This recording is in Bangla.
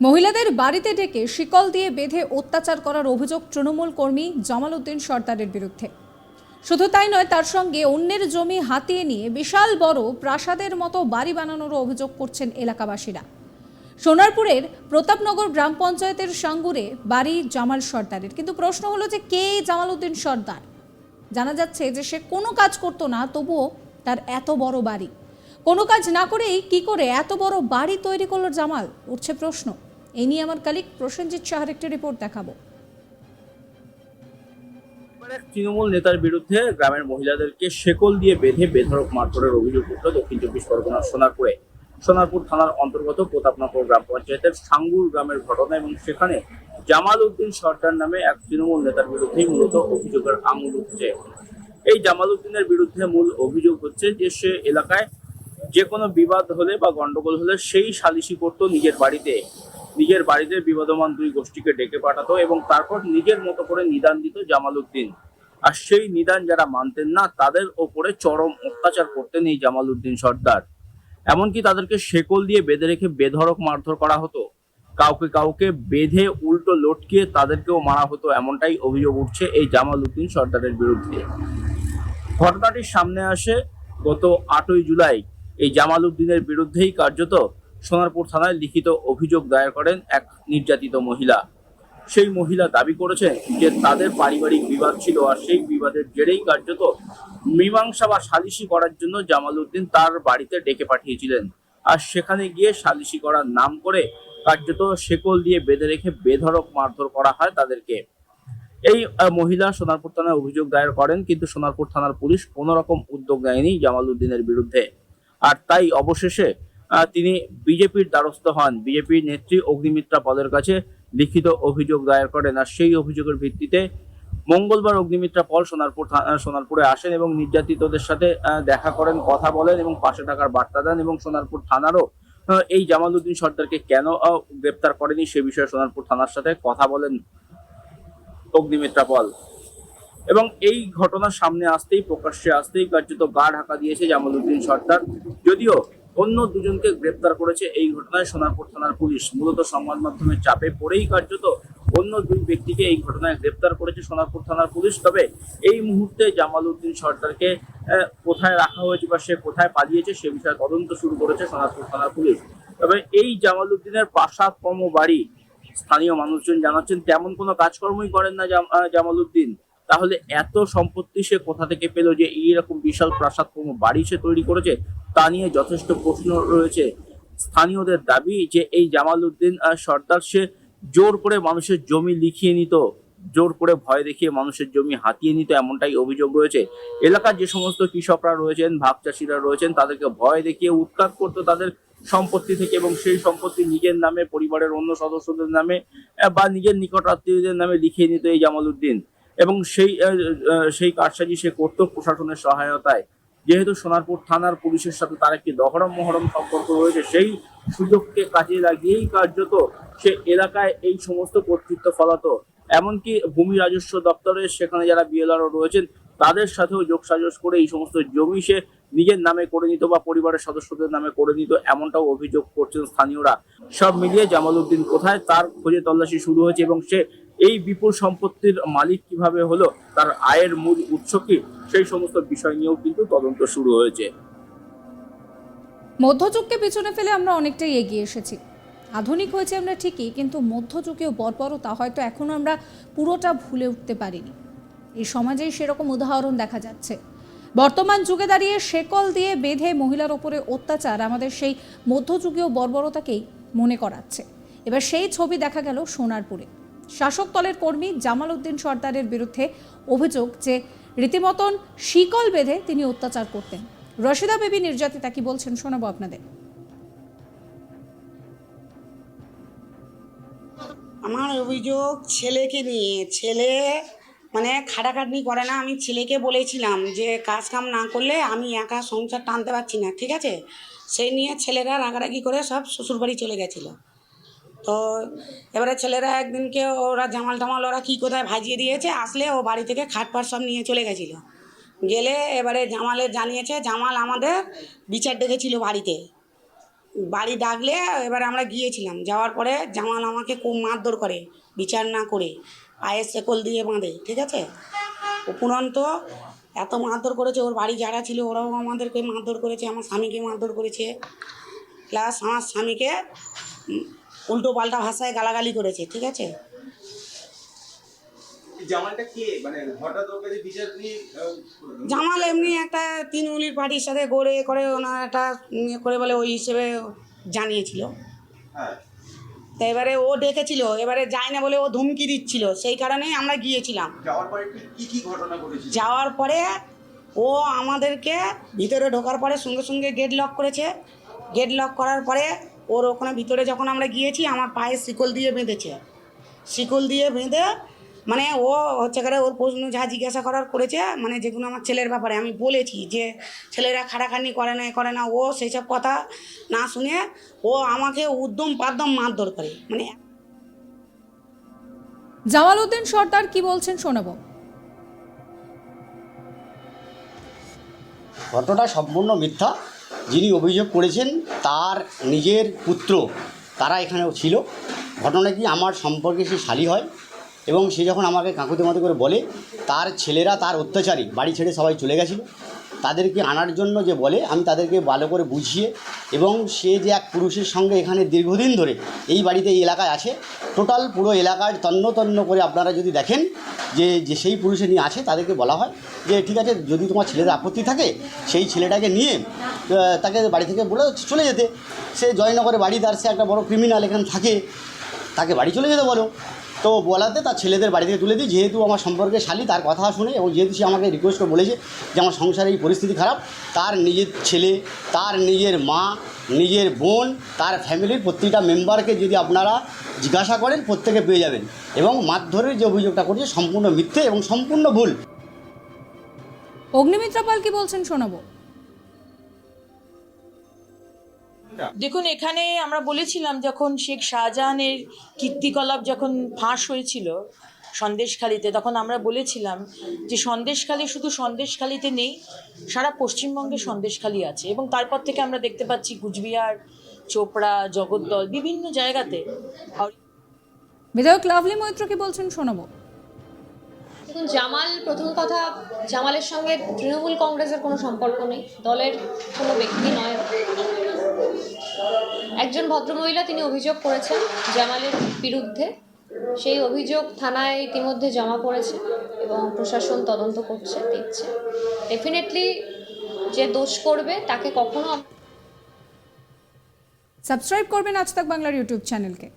মহিলাদের বাড়িতে ডেকে শিকল দিয়ে বেঁধে অত্যাচার করার অভিযোগ তৃণমূল কর্মী জামাল উদ্দিন সর্দারের বিরুদ্ধে। শুধু তাই নয়, তার সঙ্গে অন্যের জমি হাতিয়ে নিয়ে বিশাল বড় প্রাসাদের মতো বাড়ি বানানোরও অভিযোগ করছেন এলাকাবাসীরা। সোনারপুরের প্রতাপনগর গ্রাম পঞ্চায়েতের সাঙ্গুরে বাড়ি জামাল সর্দারের, কিন্তু প্রশ্ন হলো যে কে জামাল উদ্দিন সর্দার। জানা যাচ্ছে যে সে কোনো কাজ করতো না, তবুও তার এত বড় বাড়ি। কোনো কাজ না করেই কি করে এত বড় বাড়ি তৈরি করলো জামাল, উঠছে প্রশ্ন। এই নিয়ে আমার কলিগ প্রসেনজিৎ সাহার একটি রিপোর্ট দেখাবো। তৃণমূল নেতার বিরুদ্ধে গ্রামের মহিলাদেরকে শেকল দিয়ে বেঁধে বেধড়ক মারধরের অভিযোগ উঠল দক্ষিণ চব্বিশ পরগনার সোনারপুর থানার অন্তর্গত প্রতাপনগর গ্রাম পঞ্চায়েতের সাঙ্গুর গ্রামের ঘটনা, এবং সেখানে জামাল উদ্দিন সর্দার নামে এক তৃণমূল নেতার বিরুদ্ধেই মূলত অভিযোগের আঙুল উঠছে। এই জামাল উদ্দিনের বিরুদ্ধে মূল অভিযোগ হচ্ছে যে সে এলাকায় যে কোনো বিবাদ হলে বা গন্ডগোল হলে সেই সালিশি করতো নিজের বাড়িতে বিবাদমান দুই গোষ্ঠীকে ডেকে পাঠাতো এবং তারপর নিজের মতো করে নিদান দিত জামাল উদ্দিন। আর সেই নিদান যারা মানতেন না তাদের ওপরে চরম অত্যাচার করতেন এই জামাল উদ্দিন সর্দার। এমনকি তাদেরকে শেকল দিয়ে বেঁধে রেখে বেধড়ক মারধর করা হতো, কাউকে বেঁধে উল্টো লটকিয়ে তাদেরকেও মারা হতো, এমনটাই অভিযোগ উঠছে এই জামাল উদ্দিন সর্দারের বিরুদ্ধে। ঘটনাটির সামনে আসে গত 8ই জুলাই। এই জামাল উদ্দিনের বিরুদ্ধেই কার্যত সোনারপুর থানায় লিখিত অভিযোগ দায়ের করেন এক নির্যাতিত মহিলা। সেই মহিলা দাবি করেছেন যে তাদের পারিবারিক বিবাদ ছিল, আর সেই বিবাদের জেরেই কার্যত মীমাংসা বা সালিশি করার জন্য জামাল উদ্দিন তার বাড়িতে ডেকে পাঠিয়েছিলেন। আর সেখানে গিয়ে সালিশি করার নাম করে কার্যত শেকল দিয়ে বেঁধে রেখে বেধড়ক মারধর করা হয় তাদেরকে। এই মহিলা সোনারপুর থানায় অভিযোগ দায়ের করেন, কিন্তু সোনারপুর থানার পুলিশ কোনো রকম উদ্যোগ নেয়নি জামাল উদ্দিনের বিরুদ্ধে। আর তাই অবশেষে তিনি বিজেপির দ্বারস্থ হন, বিজেপির নেত্রী অগ্নিমিত্রা পলের কাছে লিখিত অভিযোগ দায়ের করেন। আর সেই অভিযোগের ভিত্তিতে মঙ্গলবার অগ্নিমিত্রা পল সোনারপুরে আসেন এবং নির্যাতিতদের সাথে দেখা করেন, কথা বলেন এবং পাশে থাকার বার্তা দেন। এবং সোনারপুর থানারও এই জামাল উদ্দিন সর্দারকে কেন গ্রেপ্তার করেনি সে বিষয়ে সোনারপুর থানার সাথে কথা বলেন অগ্নিমিত্রা পল। এবং এই ঘটনার সামনে প্রকাশ্যে আসতেই কার্যত গা ঢাকা দিয়েছে জামাল উদ্দিন সর্দার। যদিও অন্য দুজনকে গ্রেপ্তার করেছে এই ঘটনায় সোনারপুর থানার পুলিশ, মূলত সংবাদ মাধ্যমের চাপে পড়েই কার্যত অন্য দুই ব্যক্তিকে এই ঘটনায় গ্রেপ্তার করেছে সোনারপুর থানার পুলিশ। তবে এই মুহূর্তে জামাল উদ্দিন সর্দারকে কোথায় রাখা হয়েছে বা সে কোথায় পালিয়েছে সে বিষয়ে তদন্ত শুরু করেছে সোনারপুর থানার পুলিশ। তবে এই জামাল উদ্দিনের প্রাসাদক্রম বাড়ি, স্থানীয় মানুষজন জানাচ্ছেন তেমন কোনো কাজকর্মই করেন না জামাল উদ্দিন। তাহলে এত সম্পত্তি সে কোথা থেকে পেল যে এইরকম বিশাল প্রাসাদক্রম বাড়ি সে তৈরি করেছে, তা নিয়ে যথেষ্ট প্রশ্ন রয়েছে। স্থানীয়দের দাবি যে এই জামাল উদ্দিন সর্দার সে জোর করে মানুষের জমি লিখিয়ে নিত, জোর করে ভয় দেখিয়ে মানুষের জমি হাতিয়ে নিত, এমনটাই অভিযোগ রয়েছে। এলাকার যে সমস্ত কৃষকরা রয়েছেন, ভাগ চাষিরা রয়েছেন, তাদেরকে ভয় দেখিয়ে উৎখাত করতো তাদের সম্পত্তি থেকে, এবং সেই সম্পত্তি নিজের নামে, পরিবারের অন্য সদস্যদের নামে বা নিজের নিকট আত্মীয়দের নামে লিখিয়ে নিত এই জামাল উদ্দিন। এবং সেই কারসাজি সে করতো প্রশাসনের সহায়তায়। যেহেতু সোনারপুর থানার পুলিশের সাথে তার একটি দহরম মহরম সম্পর্ক রয়েছে, সেই সুযোগকে কাজে লাগিয়েই কার্যত সে এলাকায় এই সমস্ত কর্তৃত্ব ফলাতো। এমনকি ভূমি রাজস্ব দপ্তরের সেখানে যারা বিএলআরও রয়েছেন তাদের সাথেও যোগসাজশ করে এই সমস্ত জমি সে নিজের নামে করে নিত বা পরিবারের সদস্যদের নামে করে নিত, এমনটাও অভিযোগ করছেন স্থানীয়রা। সব মিলিয়ে জামাল উদ্দিন কোথায়, তার খোঁজে তল্লাশি শুরু হয়েছে, এবং সে এই বিপুল সম্পত্তির মালিক কিভাবে হলো, তার আয়ের মূল উৎস কি, সেই সমস্ত বিষয় নিয়েও কিন্তু তদন্ত শুরু হয়েছে। মধ্যযুগকে পেছনে ফেলে আমরা অনেকটাই এগিয়ে এসেছি, আধুনিক হয়েছে আমরা ঠিকই, কিন্তু মধ্যযুগীয় বর্বরতা হয়তো এখনো আমরা পুরোটা ভুলে উঠতে পারিনি। এই সমাজেই সেরকম উদাহরণ দেখা যাচ্ছে। বর্তমান যুগে দাঁড়িয়ে শেকল দিয়ে বেঁধে মহিলার ওপরে অত্যাচার আমাদের সেই মধ্যযুগীয় বর্বরতাকেই মনে করাচ্ছে। এবার সেই ছবি দেখা গেল সোনারপুরে। শাসক দলের কর্মী জামাল উদ্দিন সর্দারের বিরুদ্ধে অভিযোগ যে রীতিমতন শিকল বেঁধে তিনি অত্যাচার করতেন। রশিদা বেবি নির্যাতিতা কি বলছেন শোনাবো আপনাদের। আমার অভিযোগ ছেলেকে নিয়ে। ছেলে মানে খাটাখাটনি করে না। আমি ছেলেকে বলেছিলাম যে কাজ কাম না করলে আমি একা সংসার টানতে পারছি না, ঠিক আছে। সেই নিয়ে ছেলেরা রাগারাগি করে সব শ্বশুরবাড়ি চলে গেছিলো। তো এবারে ছেলেরা একদিনকে ওরা জামাল টামাল ওরা কী কোথায় ভাজিয়ে দিয়েছে, আসলে ও বাড়ি থেকে খাটপাট সব নিয়ে চলে গেছিলো। গেলে এবারে জামালের জানিয়েছে, জামাল আমাদের বিচার ডেকেছিল বাড়িতে। বাড়ি ডাকলে এবার আমরা গিয়েছিলাম, যাওয়ার পরে জামাল আমাকে খুব মারধর করে, বিচার না করে পায়ের শেকল দিয়ে বাঁধে, ঠিক আছে। উপরন্ত এত মারধর করেছে, ওর বাড়ি যারা ছিল ওরাও আমাদেরকে মারধর করেছে, আমার স্বামীকে মারধর করেছে, প্লাস আমার স্বামীকে উল্টো পাল্টা ভাষায় গালাগালি করেছে, ঠিক আছে। জামালটা কে, মানে হঠাৎ ওর কাছে বিচার নিয়ে জামাল এমনি একটা তৃণমূলের পার্টির সাথে গড়ে করে ওনার একটা ইয়ে করে বলে ওই হিসেবে জানিয়েছিল। হ্যাঁ, তা এবারে ও ডেকেছিল, এবারে যায় না বলে ও ধুমকি দিচ্ছিল, সেই কারণেই আমরা গিয়েছিলাম। যাওয়ার পরে কি কি ঘটনা ঘটেছে? যাওয়ার পরে ও আমাদেরকে ভিতরে ঢোকার পরে সঙ্গে সঙ্গে গেট লক করেছে। গেট লক করার পরে ওর ওখানে ভিতরে যখন আমরা গিয়েছি আমার পায়ে শিকল দিয়ে বেঁধেছে। শিকল দিয়ে বেঁধে মানে ও হচ্ছে করে ওর প্রশ্ন যা জিজ্ঞাসা করার করেছে, মানে যেগুলো আমার ছেলের ব্যাপারে আমি বলেছি যে ছেলেরা খাটাখাটনি করে না করে না, ও সেই সব কথা না শুনে ও আমাকে উদ্যম পাদ্যম মারধর করে। মানে জামালউদ্দিন সর্দার কি বলছেন শোনাবো। ঘটনাটা সম্পূর্ণ মিথ্যা। যিনি অভিযোগ করেছেন তার নিজের পুত্র তারা এখানেও ছিল। ঘটনা কি, আমার সম্পর্কে সে শালী হয় এবং সে যখন আমাকে কাকুতে মতো করে বলে তার ছেলেরা তার অত্যাচারী বাড়ি ছেড়ে সবাই চলে গেছিলো, তাদেরকে আনার জন্য যে বলে আমি তাদেরকে ভালো করে বুঝিয়ে, এবং সে যে এক পুরুষের সঙ্গে এখানে দীর্ঘদিন ধরে এই বাড়িতে এই এলাকায় আছে, টোটাল পুরো এলাকায় তন্ন তন্ন করে আপনারা যদি দেখেন যে সেই পুরুষে নিয়ে আছে, তাদেরকে বলা হয় যে ঠিক আছে যদি তোমার ছেলেদের আপত্তি থাকে সেই ছেলেটাকে নিয়ে তাকে বাড়ি থেকে বলে চলে যেতে। সে জয়নগরে বাড়ি, তার সে একটা বড় ক্রিমিনাল এখানে থাকে, তাকে বাড়ি চলে যেতে বলো। তো বলাতে তার ছেলেদের বাড়ি থেকে তুলে দিই, যেহেতু আমার সম্পর্কে শালী তার কথা শুনে, এবং যেহেতু সে আমাকে রিকোয়েস্ট করে বলেছে যে আমার সংসারে এই পরিস্থিতি খারাপ, তার নিজের ছেলে, তার নিজের মা, নিজের বোন, তার ফ্যামিলির প্রত্যেকটা মেম্বারকে যদি আপনারা জিজ্ঞাসা করেন প্রত্যেকে পেয়ে যাবেন। এবং মারধরের যে অভিযোগটা করছে সম্পূর্ণ মিথ্যে এবং সম্পূর্ণ ভুল। অগ্নিমিত্রা পাল কি বলছেন শোনাবো। দেখুন, এখানে আমরা বলেছিলাম যখন শেখ শাহজাহানের কীর্তিকলাপ যখন ফাঁস হয়েছিল সন্দেশখালিতে, তখন আমরা বলেছিলাম যে সন্দেশখালি শুধু সন্দেশখালিতে নেই, সারা পশ্চিমবঙ্গে সন্দেশখালি আছে। এবং তারপর থেকে আমরা দেখতে পাচ্ছি কুচবিহার, চোপড়া, জগদ্দল, বিভিন্ন জায়গাতে। বিধায়ক লাভলি মৈত্র কি বলছেন শোনাবো। দেখুন, জামাল, প্রথম কথা, জামালের সঙ্গে তৃণমূল কংগ্রেসের কোনো সম্পর্ক নেই, দলের কোনো ব্যক্তি নয়। একজন ভদ্রমহিলা তিনি অভিযোগ করেছেন জামালের বিরুদ্ধে, সেই অভিযোগ থানায় ইতিমধ্যে জমা পড়েছে এবং প্রশাসন তদন্ত করছে, দেখছে। ডেফিনেটলি যে দোষ করবে তাকে কখনো। সাবস্ক্রাইব করবেন আজ তাক বাংলার ইউটিউব চ্যানেলকে।